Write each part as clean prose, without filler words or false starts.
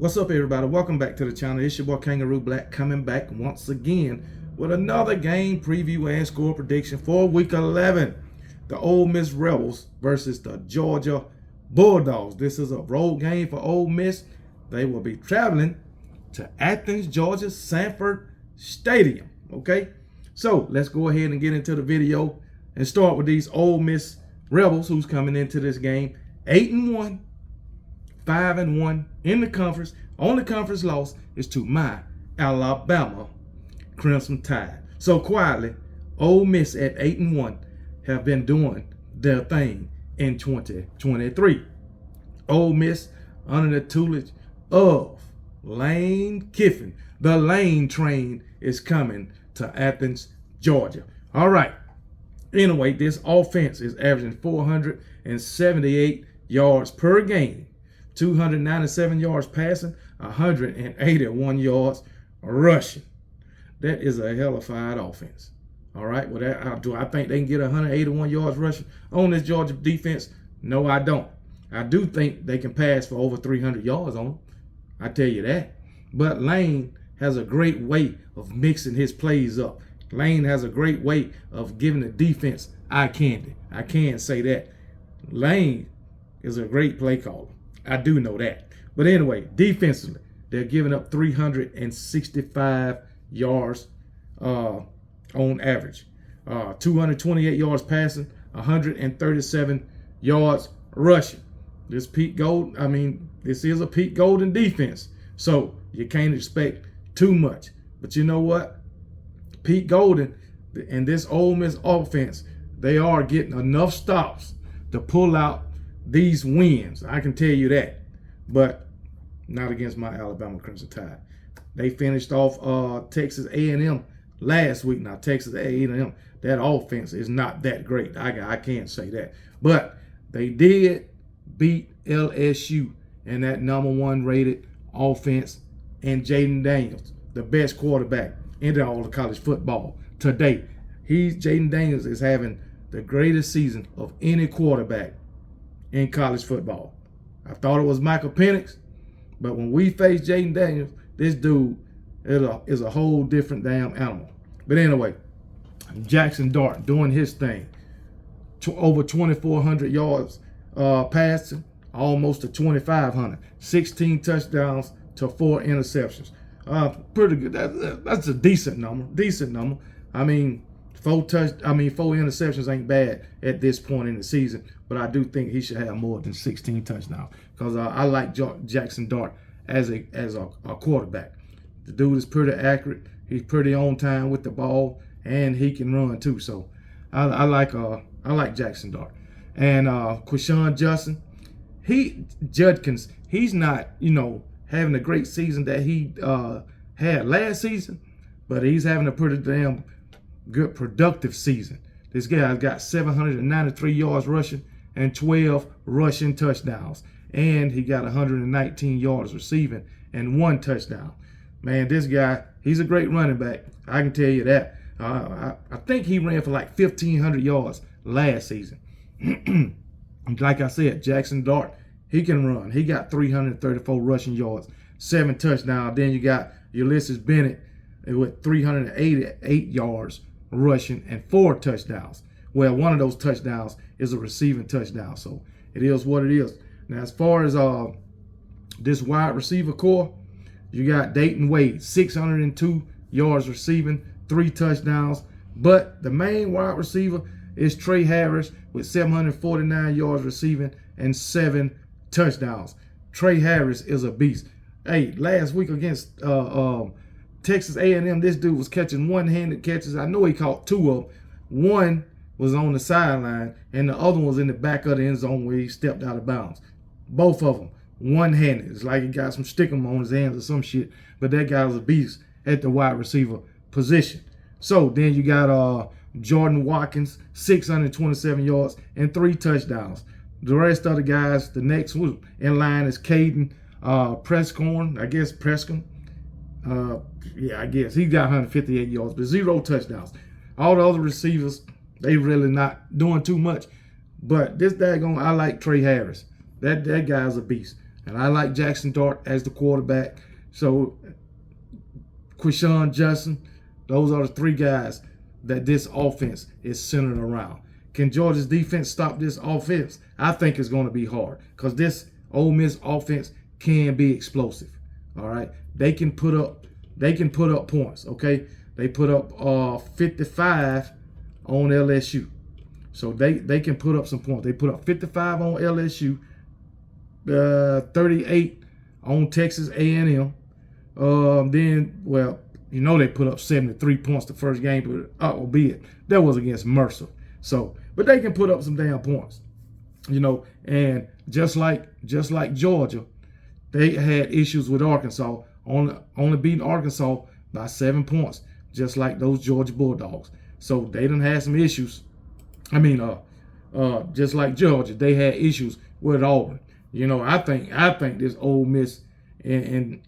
What's up, everybody? Welcome back to the channel. It's your boy Kangaroo Black coming back once again with another game preview and score prediction for week 11. The Ole Miss Rebels versus the Georgia Bulldogs. This is a road game for Ole Miss. They will be traveling to Athens, Georgia, Sanford Stadium. Okay, so let's go ahead and get into the video and start with these Ole Miss Rebels who's coming into this game 8-1. 5-1 in the conference. Only conference loss is to my Alabama Crimson Tide. So quietly, Ole Miss at 8-1 have been doing their thing in 2023. Ole Miss under the tutelage of Lane Kiffin. The Lane train is coming to Athens, Georgia. All right. Anyway, this offense is averaging 478 yards per game. 297 yards passing, 181 yards rushing. That is a hellified offense. All right, well, do I think they can get 181 yards rushing on this Georgia defense? No, I don't. I do think they can pass for over 300 yards on them. I tell you that. But Lane has a great way of mixing his plays up. Lane has a great way of giving the defense eye candy. I can say that. Lane is a great play caller. I do know that. But anyway, defensively, they're giving up 365 yards on average. 228 yards passing, 137 yards rushing. This is a Pete Golden defense. So you can't expect too much. But you know what? Pete Golden and this Ole Miss offense, they are getting enough stops to pull out these wins. I can tell you that. But not against my Alabama Crimson Tide. They finished off Texas A&M last week. Now, Texas A&M, that offense is not that great. I can't say that. But they did beat LSU in that #1 rated offense and Jaden Daniels, the best quarterback in all of college football today. Jaden Daniels is having the greatest season of any quarterback in college football. I thought it was Michael Penix, but when we face Jaden Daniels, this dude is a whole different damn animal. But anyway, Jackson Dart doing his thing. Over 2,400 yards passing, almost to 2,500. 16 touchdowns to 4 interceptions. Pretty good. That's a decent number. I mean, 4 interceptions ain't bad at this point in the season, but I do think he should have more than 16 touchdowns because I like Jackson Dart as a quarterback. The dude is pretty accurate. He's pretty on time with the ball, and he can run too. So I like Jackson Dart. And Quishon Judkins, he's not having a great season that he had last season, but he's having a pretty damn good productive season. This guy's got 793 yards rushing and 12 rushing touchdowns. And he got 119 yards receiving and 1 touchdown. Man, this guy, he's a great running back. I can tell you that. I think he ran for like 1,500 yards last season. Like I said, Jackson Dart, he can run. He got 334 rushing yards, 7 touchdowns. Then you got Ulysses Bennett with 388 yards rushing and 4 touchdowns. Well, one of those touchdowns is a receiving touchdown, so it is what it is. Now, as far as this wide receiver core, you got Dayton Wade, 602 yards receiving, 3 touchdowns. But the main wide receiver is Trey Harris with 749 yards receiving and 7 touchdowns. Trey Harris is a beast. Hey, last week against Texas A&M, this dude was catching one-handed catches. I know he caught 2 of them. One was on the sideline, and the other one was in the back of the end zone where he stepped out of bounds. Both of them one-handed. It's like he got some stickum on his hands or some shit. But that guy was a beast at the wide receiver position. So then you got Jordan Watkins, 627 yards and 3 touchdowns. The rest of the guys, the next one in line is Caden Prescorn. I guess he got 158 yards, but 0 touchdowns. All the other receivers, they really not doing too much. But this daggone, I like Trey Harris. That guy's a beast. And I like Jackson Dart as the quarterback. So Quishon Judson, those are the three guys that this offense is centered around. Can Georgia's defense stop this offense? I think it's going to be hard because this Ole Miss offense can be explosive. All right, they can put up points. Okay, they put up 55 on LSU, so they can put up some points. They put up 55 on LSU, 38 on Texas A&M. Then, well, you know they put up 73 points the first game, but albeit that was against Mercer. So, but they can put up some damn points, you know. And just like Georgia, they had issues with Arkansas, only beating Arkansas by 7 points, just like those Georgia Bulldogs. So they done had some issues. I mean, just like Georgia, they had issues with Auburn. You know, I think this Ole Miss and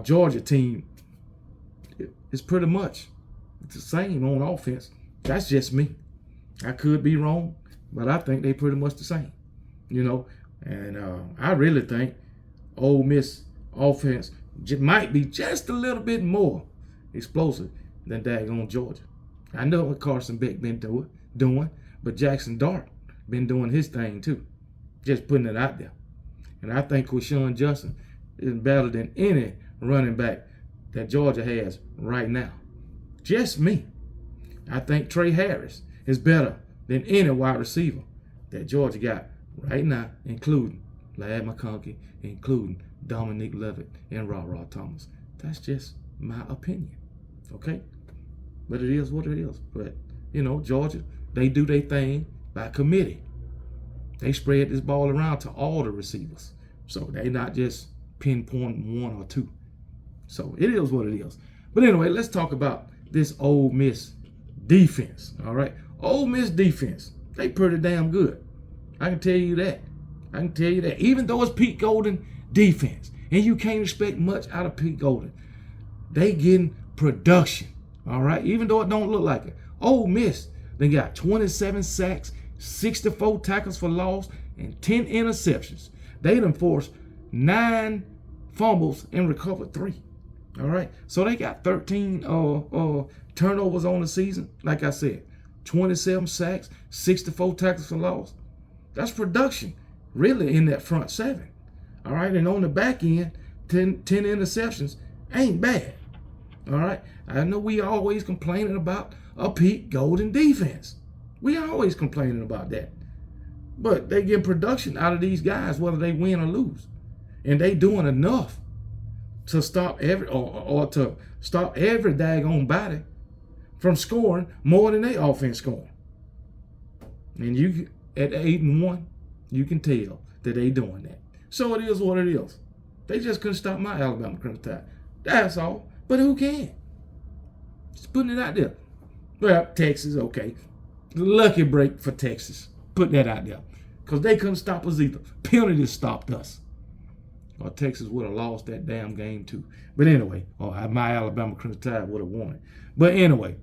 Georgia team is pretty much the same on offense. That's just me. I could be wrong, but I think they pretty much the same. You know, and I really think Ole Miss offense might be just a little bit more explosive than daggone Georgia. I know what Carson Beck been doing, but Jackson Dart been doing his thing too. Just putting it out there. And I think Quishon Judson is better than any running back that Georgia has right now. Just me. I think Trey Harris is better than any wide receiver that Georgia got right now, including Ladd McConkey, including Dominique Levitt and Ra Thomas. That's just my opinion. Okay? But it is what it is. But, you know, Georgia, they do their thing by committee. They spread this ball around to all the receivers. So they not just pinpoint one or two. So it is what it is. But anyway, let's talk about this Ole Miss defense. All right. Ole Miss defense, they pretty damn good. I can tell you that. Even though it's Pete Golden defense, and you can't expect much out of Pete Golden, they getting production. All right. Even though it don't look like it. Ole Miss, they got 27 sacks, 64 tackles for loss, and 10 interceptions. They done forced 9 fumbles and recovered 3. All right. So they got 13 turnovers on the season. Like I said, 27 sacks, 64 tackles for loss. That's production, really, in that front 7. All right. And on the back end, 10 interceptions ain't bad. All right. I know we always complaining about a Pete Golden defense. We always complaining about that. But they get production out of these guys, whether they win or lose. And they doing enough to stop every daggone body from scoring more than they offense scoring. And you at 8-1, you can tell that they doing that. So it is what it is. They just couldn't stop my Alabama Crimson Tide. That's all. But who can? Just putting it out there. Well, Texas, okay. Lucky break for Texas. Put that out there. Because they couldn't stop us either. Penalties stopped us. Or Texas would have lost that damn game too. But anyway, my Alabama Crimson Tide would have won it. But anyway,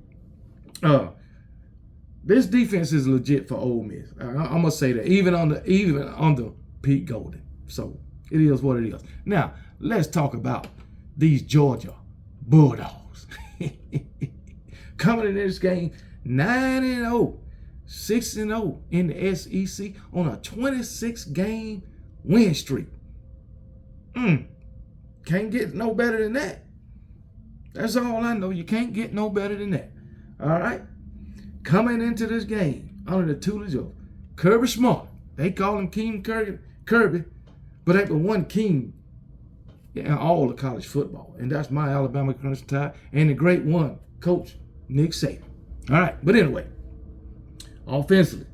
this defense is legit for Ole Miss. I'm gonna say that even under Pete Golden. So it is what it is. Now let's talk about these Georgia Bulldogs. Coming in this game 9-0. 6-0 in the SEC on a 26-game win streak. Can't get no better than that. That's all I know. You can't get no better than that. All right? Coming into this game under the tutelage of Kirby Smart. They call him King Kirby, but ain't but one king in all of college football. And that's my Alabama Crimson Tide and the great one, Coach Nick Saban. All right, but anyway, offensively,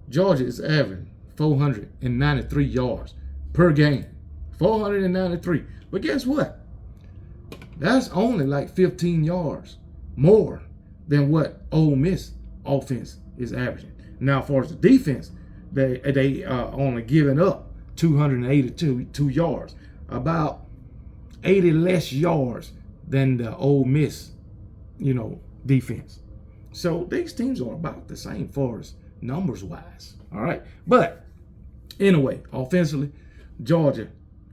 Georgia is averaging 493 yards per game. 493. But guess what? That's only like 15 yards more than what Ole Miss offense is averaging. Now, as far as the defense, they are only giving up 282 yards, about 80 less yards than the Ole Miss, defense. So these teams are about the same far as numbers wise. All right. But anyway, offensively, Georgia,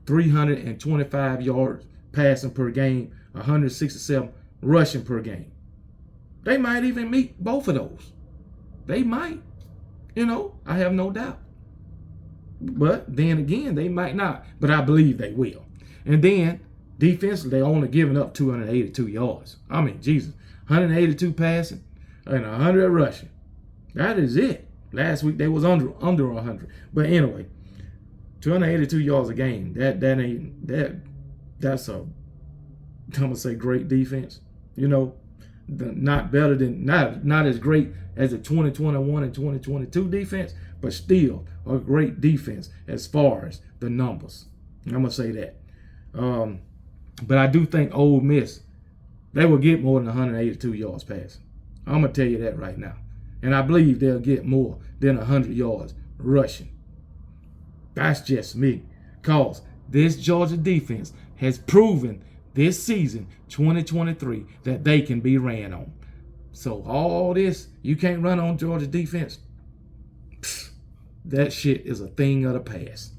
325 yards passing per game, 167 rushing per game. They might even meet both of those. They might. I have no doubt. But then again, they might not. But I believe they will. And then, defensively, they only giving up 282 yards. I mean, Jesus. 182 passing and 100 rushing. That is it. Last week, they was under 100. But anyway, 282 yards a game. That's a, I'm going to say, great defense. Not better than, not as great as the 2021 and 2022 defense, but still a great defense as far as the numbers. I'm going to say that. But I do think Ole Miss, they will get more than 182 yards passing. I'm going to tell you that right now. And I believe they'll get more than 100 yards rushing. That's just me. Because this Georgia defense has proven this season, 2023, that they can be ran on. So all this, you can't run on Georgia defense, that shit is a thing of the past.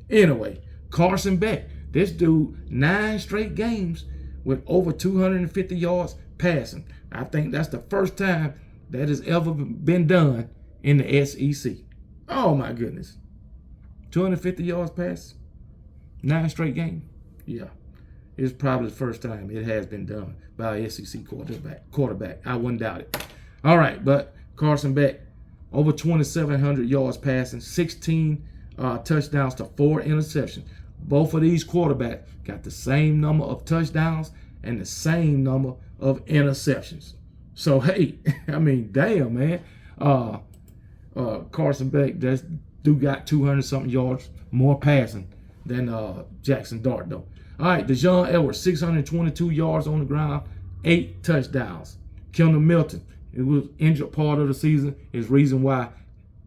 Anyway, Carson Beck, this dude, 9 straight games with over 250 yards passing. I think that's the first time that has ever been done in the SEC. Oh my goodness. 250 yards passing, 9 straight games. Yeah. It's probably the first time it has been done by a SEC quarterback. I wouldn't doubt it. All right, but Carson Beck, over 2,700 yards passing, 16 touchdowns to 4 interceptions. Both of these quarterbacks got the same number of touchdowns and the same number of interceptions. So, hey, I mean, damn, man. Carson Beck, that dude got 200-something yards more passing than Jackson Dart, though. All right, Deshaun Edwards, 622 yards on the ground, 8 touchdowns. Kendall Milton, it was injured part of the season, is reason why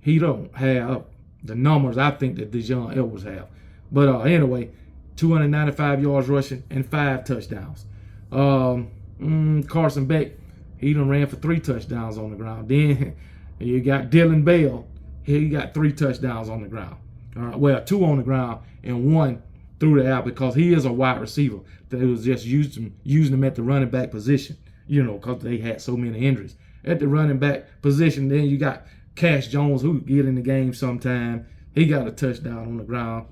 he don't have the numbers I think that Deshaun Edwards have. But anyway, 295 yards rushing and 5 touchdowns. Carson Beck, he done ran for 3 touchdowns on the ground. Then you got Dylan Bell, he got 3 touchdowns on the ground. All right, well, 2 on the ground and 1 through the air because he is a wide receiver. They was just using him at the running back position, because they had so many injuries. At the running back position, then you got Cash Jones, who could get in the game sometime. He got a touchdown on the ground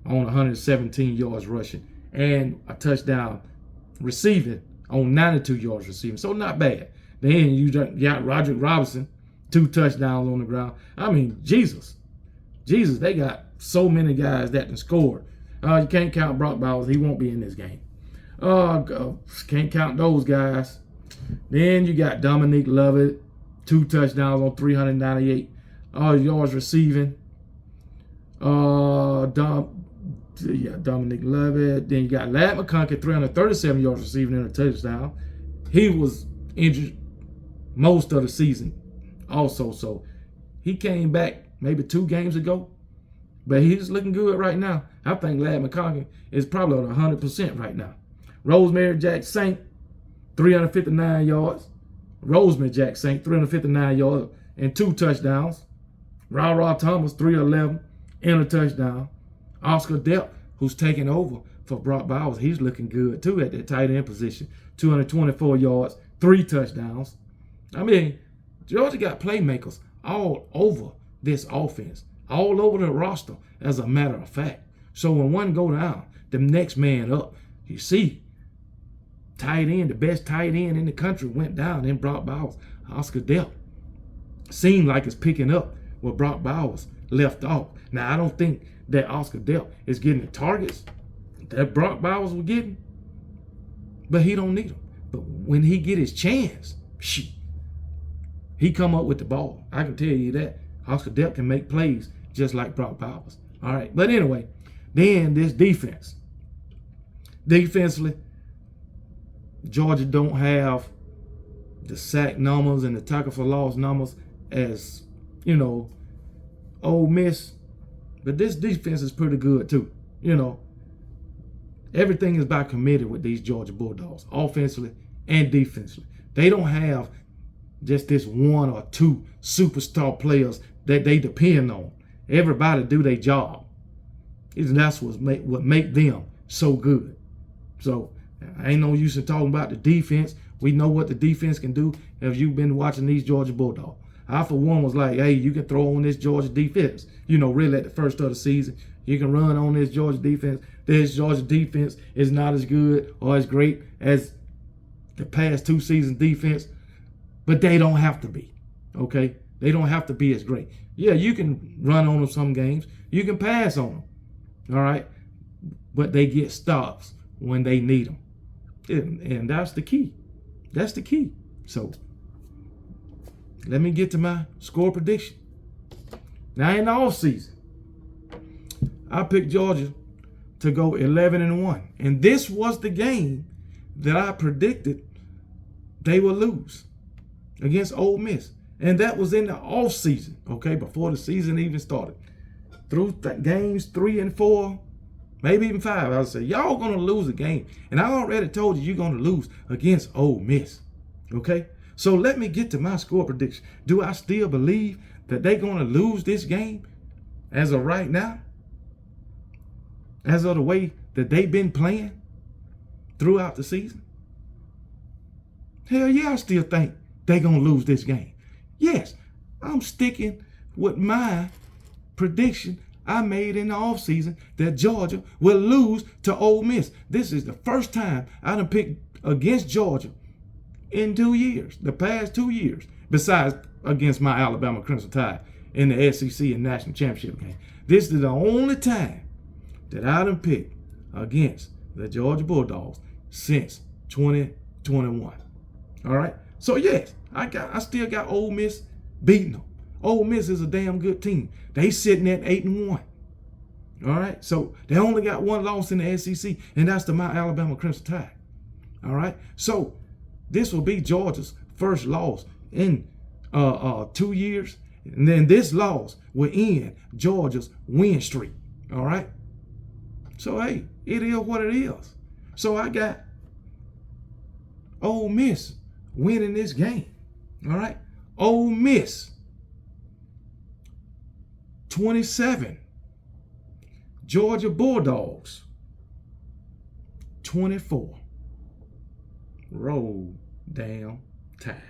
on 117 yards rushing and a touchdown receiving on 92 yards receiving. So not bad. Then you got Roderick Robinson, 2 touchdowns on the ground. I mean, Jesus, they got so many guys that can score. You can't count Brock Bowers. He won't be in this game. Can't count those guys. Then you got Dominique Lovett, 2 touchdowns on 398 yards receiving. Dominique Lovett. Then you got Ladd McConkey, 337 yards receiving and a touchdown. He was injured most of the season also. So he came back maybe 2 games ago. But he's looking good right now. I think Ladd McConkey is probably on 100% right now. Rosemary Jack Saint, 359 yards. Rosemary Jack Saint, 359 yards and 2 touchdowns. Ra Thomas, 311 and a touchdown. Oscar Delp, who's taking over for Brock Bowers, he's looking good too at that tight end position. 224 yards, 3 touchdowns. I mean, Georgia got playmakers all over this offense. All over the roster, as a matter of fact. So when one go down, the next man up, you see, tight end, the best tight end in the country went down in Brock Bowers. Oscar Delp seemed like it's picking up where Brock Bowers left off. Now, I don't think that Oscar Delp is getting the targets that Brock Bowers was getting, but he don't need them. But when he get his chance, he come up with the ball. I can tell you that. Oscar Delp can make plays just like Brock Bowers. All right. But anyway, then this defense. Defensively, Georgia don't have the sack numbers and the tackle for loss numbers as, Ole Miss. But this defense is pretty good too. Everything is by committee with these Georgia Bulldogs, offensively and defensively. They don't have just this 1 or 2 superstar players that they depend on. Everybody do their job. That's what make them so good. So I ain't no use in talking about the defense. We know what the defense can do if you've been watching these Georgia Bulldogs. I, for one, was like, hey, you can throw on this Georgia defense. Really at the first of the season. You can run on this Georgia defense. This Georgia defense is not as good or as great as the past 2 seasons defense, but they don't have to be, okay? They don't have to be as great. Yeah, you can run on them some games. You can pass on them, all right? But they get stops when they need them. And that's the key. That's the key. So let me get to my score prediction. Now, in the offseason, I picked Georgia to go 11-1. And this was the game that I predicted they would lose against Ole Miss. And that was in the offseason, okay, before the season even started. Through games 3 and 4, maybe even 5, I would say, y'all going to lose a game. And I already told you you're going to lose against Ole Miss, okay? So let me get to my score prediction. Do I still believe that they're going to lose this game as of right now? As of the way that they've been playing throughout the season? Hell yeah, I still think they're going to lose this game. Yes, I'm sticking with my prediction I made in the offseason that Georgia will lose to Ole Miss. This is the first time I done picked against Georgia in 2 years, the past 2 years, besides against my Alabama Crimson Tide in the SEC and National Championship game. This is the only time that I done picked against the Georgia Bulldogs since 2021. All right? So, yes, I still got Ole Miss beating them. Ole Miss is a damn good team. They sitting at 8-1. All right? So, they only got one loss in the SEC, and that's to my Alabama Crimson Tide. All right? So, this will be Georgia's first loss in 2 years. And then this loss will end Georgia's win streak. All right? So, hey, it is what it is. So, I got Ole Miss winning this game. All right? Ole Miss 27. Georgia Bulldogs 24. Roll damn Tide.